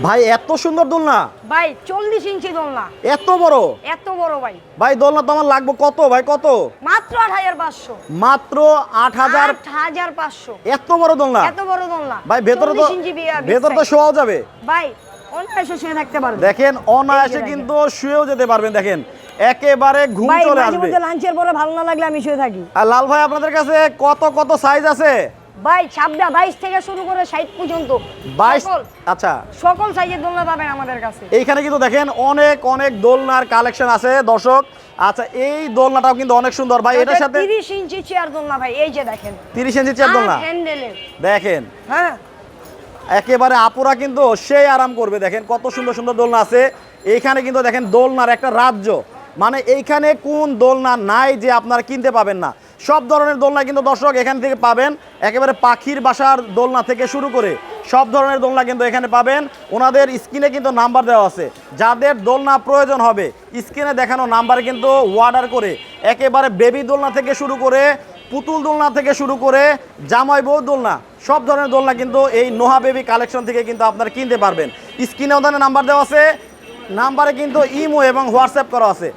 ভাই এত সুন্দর দোলনা ভাই 40 ইঞ্চি দোলনা। এত বড় এত বড় ভাই। ভাই দোলনা তো আমার লাগবে কত ভাই কত? মাত্র 8500। মাত্র 8000। 8500। এত বড় দোলনা? এত বড় দোলনা ভাই ভেতরে তো 40 ইঞ্চি ভেতরে তো শোয়াও যাবে ভাই, অনায়াসে শুয়ে থাকতে পারবেন। দেখেন অনায়াসে কিন্তু শুয়েও যেতে পারবেন। দেখেন একেবারে ঘুম ভাই চলে মাঝে আসবে। মধ্যে লাঞ্চের পরে ভালো না লাগলে আমি শুয়ে থাকি। আর লাল ভাই আপনাদের কাছে কত কত সাইজ আছে? ভাই 22 থেকে শুরু করে 60 পর্যন্ত 22। সকল আচ্ছা সকল সাইজের দোলনা পাবেন আমাদের কাছে। এইখানে কিন্তু দেখেন অনেক অনেক দোলনার কালেকশন আছে দর্শক। আচ্ছা এই দোলনাটাও কিন্তু অনেক সুন্দর ভাই। এটার সাথে 30 ইঞ্চি চেয়ার দোলনা ভাই, এই যে দেখেন 30 ইঞ্চি চেয়ার দোলনা হ্যান্ডেলের। দেখেন হ্যাঁ একেবারে আপুরা কিন্তু সেই আরাম করবে। দেখেন কত সুন্দর সুন্দর দোলনা আছে এইখানে। কিন্তু দেখেন দোলনার একটা রাজ্য, মানে এইখানে কোন দোলনা নাই যে আপনারা কিনতে পাবেন না। সব ধরনের দোলনা কিন্তু দর্শক এখান থেকে পাবেন। একেবারে পাখির বাসার দোলনা থেকে শুরু করে সব ধরনের দোলনা কিন্তু এখানে পাবেন। ওনাদের স্ক্রিনে কিন্তু নাম্বার দেওয়া আছে, যাদের দোলনা প্রয়োজন হবে স্ক্রিনে দেখানো নাম্বারে কিন্তু অর্ডার করে একেবারে বেবি দোলনা থেকে শুরু করে পুতুল দোলনা থেকে শুরু করে জামাই বউ দোলনা সব ধরনের দোলনা কিন্তু এই নোহা বেবি কালেকশন থেকে কিন্তু আপনারা কিনতে পারবেন। স্ক্রিনে ওদের নাম্বার দেওয়া আছে, নাম্বারে কিন্তু ইমো এবং হোয়াটসঅ্যাপ করা আছে।